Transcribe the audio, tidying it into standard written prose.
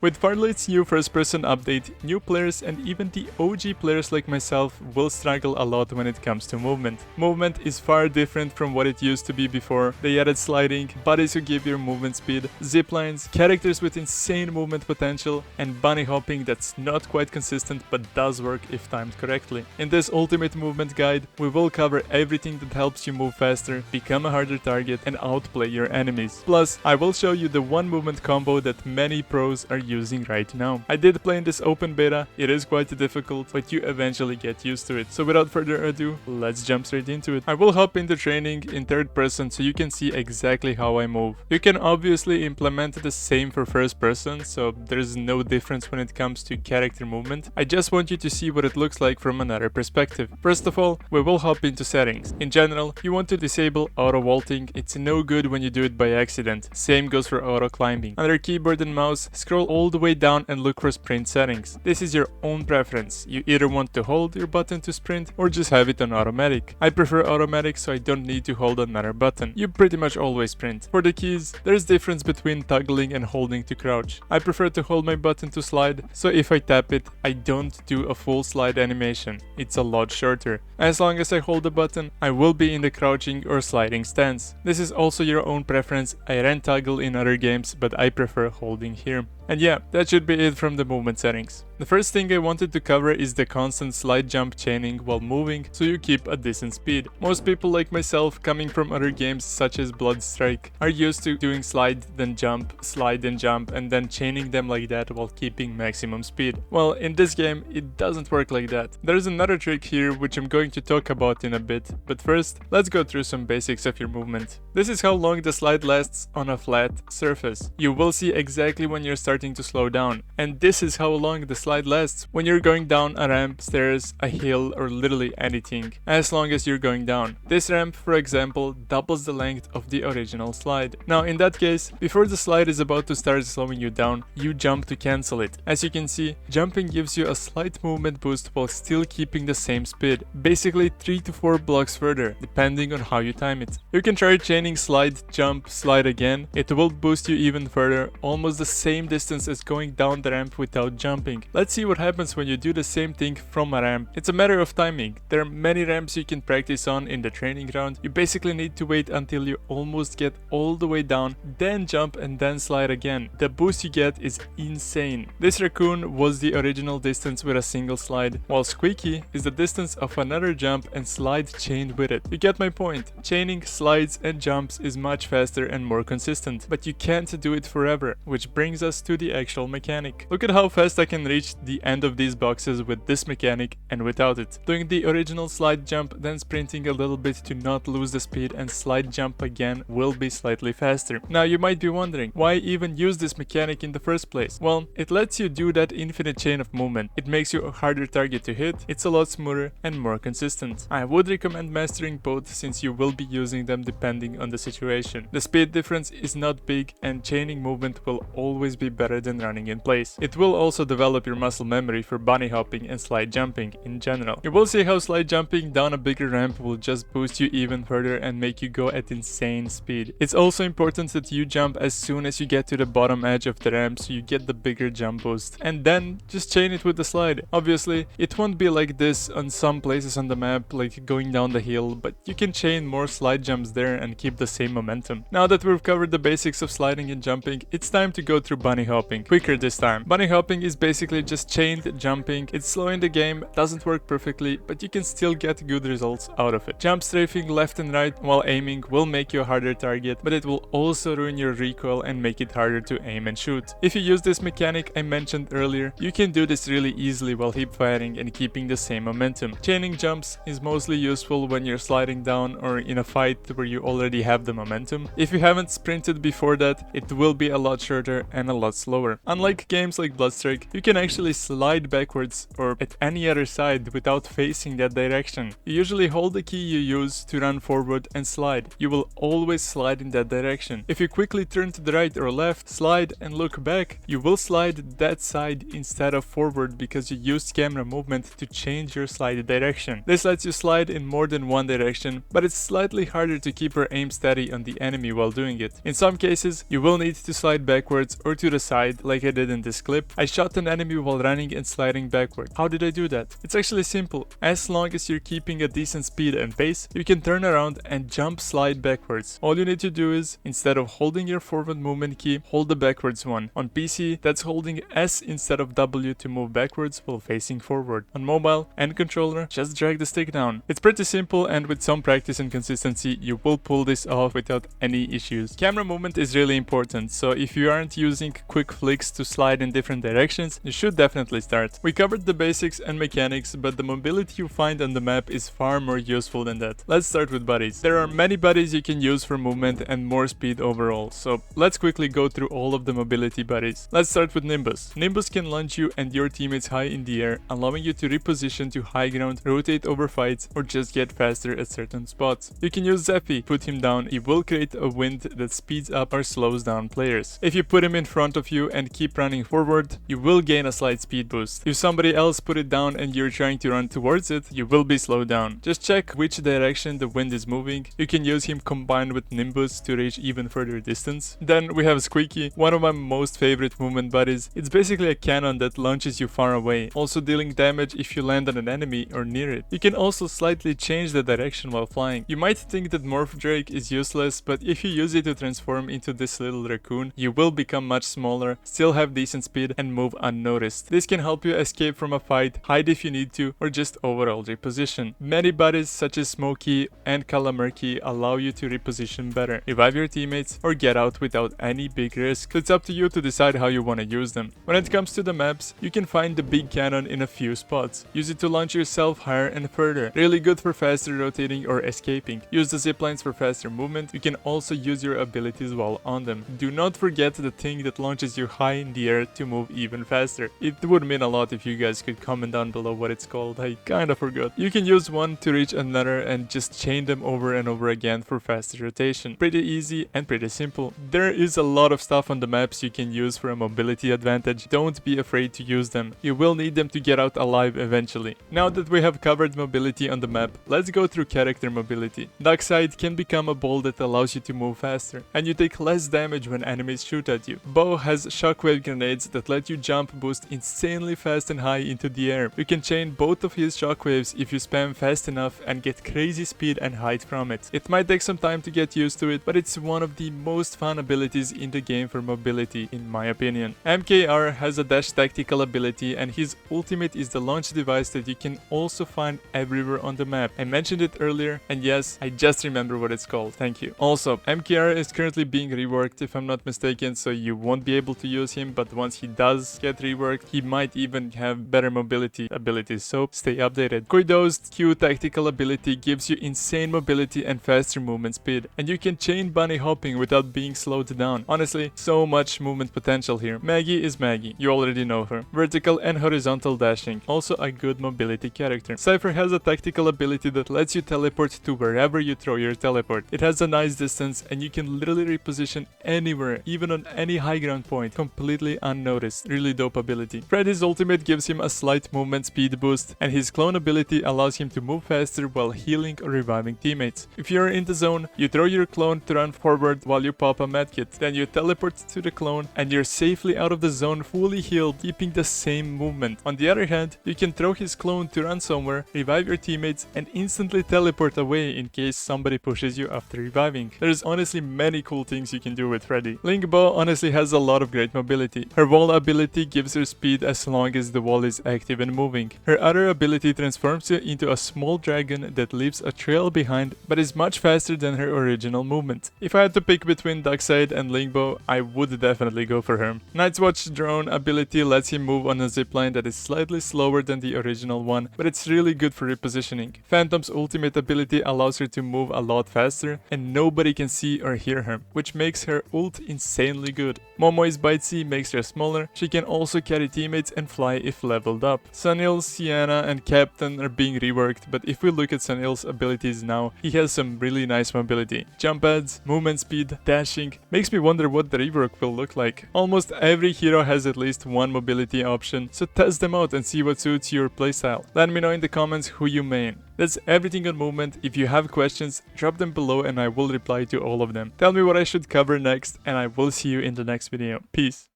With Farlight's new first-person update, new players and even the OG players like myself will struggle a lot when it comes to movement. Movement is far different from what it used to be before. They added sliding, buddies who give you movement speed, ziplines, characters with insane movement potential, and bunny hopping that's not quite consistent but does work if timed correctly. In this ultimate movement guide, we will cover everything that helps you move faster, become a harder target, and outplay your enemies. Plus, I will show you the one movement combo that many pros are using right now. I did play in this open beta, it is quite difficult, but you eventually get used to it. So without further ado, let's jump straight into it. I will hop into training in third person so you can see exactly how I move. You can obviously implement the same for first person, so there's no difference when it comes to character movement. I just want you to see what it looks like from another perspective. First of all, we will hop into settings. In general, you want to disable auto vaulting. It's no good when you do it by accident. Same goes for auto climbing. Under keyboard and mouse, scroll all the way down and look for sprint settings. This is your own preference. You either want to hold your button to sprint or just have it on automatic. I prefer automatic so I don't need to hold another button. You pretty much always sprint. For the keys, there's difference between toggling and holding to crouch. I prefer to hold my button to slide, so if I tap it, I don't do a full slide animation. It's a lot shorter. As long as I hold the button, I will be in the crouching or sliding stance. This is also your own preference. I ran toggle in other games, but I prefer holding here. And yeah, that should be it from the movement settings. The first thing I wanted to cover is the constant slide jump chaining while moving so you keep a decent speed. Most people like myself coming from other games such as Bloodstrike are used to doing slide then jump, slide then jump and then chaining them like that while keeping maximum speed. Well, in this game it doesn't work like that. There's another trick here which I'm going to talk about in a bit, but first let's go through some basics of your movement. This is how long the slide lasts on a flat surface. You will see exactly when you're starting to slow down, and this is how long the slide lasts when you're going down a ramp, stairs, a hill, or literally anything, as long as you're going down. This ramp, for example, doubles the length of the original slide. Now in that case, before the slide is about to start slowing you down, you jump to cancel it. As you can see, jumping gives you a slight movement boost while still keeping the same speed, basically 3 to 4 blocks further, depending on how you time it. You can try chaining slide, jump, slide again. It will boost you even further, almost the same distance as going down the ramp without jumping. Let's see what happens when you do the same thing from a ramp. It's a matter of timing. There are many ramps you can practice on in the training ground. You basically need to wait until you almost get all the way down, then jump and then slide again. The boost you get is insane. This raccoon was the original distance with a single slide, while Squeaky is the distance of another jump and slide chained with it. You get my point. Chaining slides and jumps is much faster and more consistent, but you can't do it forever, which brings us to the actual mechanic. Look at how fast I can reach the end of these boxes with this mechanic and without it. Doing the original slide jump, then sprinting a little bit to not lose the speed and slide jump again will be slightly faster. Now you might be wondering, why even use this mechanic in the first place? Well, it lets you do that infinite chain of movement. It makes you a harder target to hit, it's a lot smoother and more consistent. I would recommend mastering both since you will be using them depending on the situation. The speed difference is not big and chaining movement will always be better than running in place. It will also develop your muscle memory for bunny hopping and slide jumping in general. You will see how slide jumping down a bigger ramp will just boost you even further and make you go at insane speed. It's also important that you jump as soon as you get to the bottom edge of the ramp so you get the bigger jump boost, and then just chain it with the slide. Obviously, it won't be like this on some places on the map, like going down the hill, but you can chain more slide jumps there and keep the same momentum. Now that we've covered the basics of sliding and jumping, it's time to go through bunny hopping. Quicker this time. Bunny hopping is basically just chained jumping. It's slow in the game, doesn't work perfectly, but you can still get good results out of it. Jump strafing left and right while aiming will make you a harder target, but it will also ruin your recoil and make it harder to aim and shoot. If you use this mechanic I mentioned earlier, you can do this really easily while hip firing and keeping the same momentum. Chaining jumps is mostly useful when you're sliding down or in a fight where you already have the momentum. If you haven't sprinted before that, it will be a lot shorter and a lot slower. Unlike games like Bloodstrike, you can actually slide backwards or at any other side without facing that direction. You usually hold the key you use to run forward and slide. You will always slide in that direction. If you quickly turn to the right or left, slide and look back, you will slide that side instead of forward because you used camera movement to change your slide direction. This lets you slide in more than one direction, but it's slightly harder to keep your aim steady on the enemy while doing it. In some cases, you will need to slide backwards or to the side like I did in this clip, I shot an enemy while running and sliding backward. How did I do that? It's actually simple. As long as you're keeping a decent speed and pace, you can turn around and jump slide backwards. All you need to do is, instead of holding your forward movement key, hold the backwards one. On PC, that's holding S instead of W to move backwards while facing forward. On mobile and controller, just drag the stick down. It's pretty simple, and with some practice and consistency, you will pull this off without any issues. Camera movement is really important, so if you aren't using quick flicks to slide in different directions, you should definitely start. We covered the basics and mechanics, but the mobility you find on the map is far more useful than that. Let's start with buddies. There are many buddies you can use for movement and more speed overall, so let's quickly go through all of the mobility buddies. Let's start with Nimbus. Nimbus can launch you and your teammates high in the air, allowing you to reposition to high ground, rotate over fights, or just get faster at certain spots. You can use Zephy. Put him down, he will create a wind that speeds up or slows down players. If you put him in front of you and keep running forward, you will gain a slight speed boost. If somebody else put it down and you're trying to run towards it, you will be slowed down. Just check which direction the wind is moving. You can use him combined with Nimbus to reach even further distance. Then we have Squeaky, one of my most favorite movement buddies. It's basically a cannon that launches you far away, also dealing damage if you land on an enemy or near it. You can also slightly change the direction while flying. You might think that Morph Drake is useless, but if you use it to transform into this little raccoon, you will become much smaller, still have decent speed, and move unnoticed. This can help you escape from a fight, hide if you need to, or just overall reposition. Many buddies such as Smokey and Calamurky allow you to reposition better, revive your teammates, or get out without any big risk. It's up to you to decide how you want to use them. When it comes to the maps, you can find the big cannon in a few spots. Use it to launch yourself higher and further. Really good for faster rotating or escaping. Use the ziplines for faster movement. You can also use your abilities while on them. Do not forget the thing that launches you high in the air to move even faster. It would mean a lot if you guys could comment down below what it's called. I kinda forgot. You can use one to reach another and just chain them over and over again for faster rotation. Pretty easy and pretty simple. There is a lot of stuff on the maps you can use for a mobility advantage. Don't be afraid to use them. You will need them to get out alive eventually. Now that we have covered mobility on the map, let's go through character mobility. Darkseid can become a ball that allows you to move faster, and you take less damage when enemies shoot at you. Bo has shockwave grenades that let you jump boost insanely fast and high into the air. You can chain both of his shockwaves if you spam fast enough and get crazy speed and height from it. It might take some time to get used to it, but it's one of the most fun abilities in the game for mobility in my opinion. MKR has a dash tactical ability, and his ultimate is the launch device that you can also find everywhere on the map. I mentioned it earlier, and yes, I just remember what it's called. Thank you. Also, MKR is currently being reworked if I'm not mistaken, so you won't be able to use him, but once he does get reworked, he might even have better mobility abilities, so stay updated. Kuido's Q tactical ability gives you insane mobility and faster movement speed, and you can chain bunny hopping without being slowed down. Honestly, so much movement potential here. Maggie is Maggie, you already know her. Vertical and horizontal dashing, also a good mobility character. Cypher has a tactical ability that lets you teleport to wherever you throw your teleport. It has a nice distance, and you can literally reposition anywhere, even on any high ground point, completely unnoticed. Really dope ability. Freddy's ultimate gives him a slight movement speed boost, and his clone ability allows him to move faster while healing or reviving teammates. If you're in the zone, you throw your clone to run forward while you pop a medkit. Then you teleport to the clone, and you're safely out of the zone fully healed, keeping the same movement. On the other hand, you can throw his clone to run somewhere, revive your teammates, and instantly teleport away in case somebody pushes you after reviving. There's honestly many cool things you can do with Freddy. Linkbo honestly has a lot of great mobility. Her wall ability gives her speed as long as the wall is active and moving. Her other ability transforms you into a small dragon that leaves a trail behind, but is much faster than her original movement. If I had to pick between Darkseid and Linkbo, I would definitely go for her. Night's Watch drone ability lets him move on a zipline that is slightly slower than the original one, but it's really good for repositioning. Phantom's ultimate ability allows her to move a lot faster, and nobody can see or hear her, which makes her ult insanely good. Momoi's Bitesy makes her smaller. She can also carry teammates and fly if leveled up. Sunil, Sienna, and Captain are being reworked, but if we look at Sunil's abilities now, he has some really nice mobility. Jump pads, movement speed, dashing. Makes me wonder what the rework will look like. Almost every hero has at least one mobility option, so test them out and see what suits your playstyle. Let me know in the comments who you main. That's everything on movement. If you have questions, drop them below and I will reply to all of them. Tell me what I should cover next, and I will see you in the next video. Peace.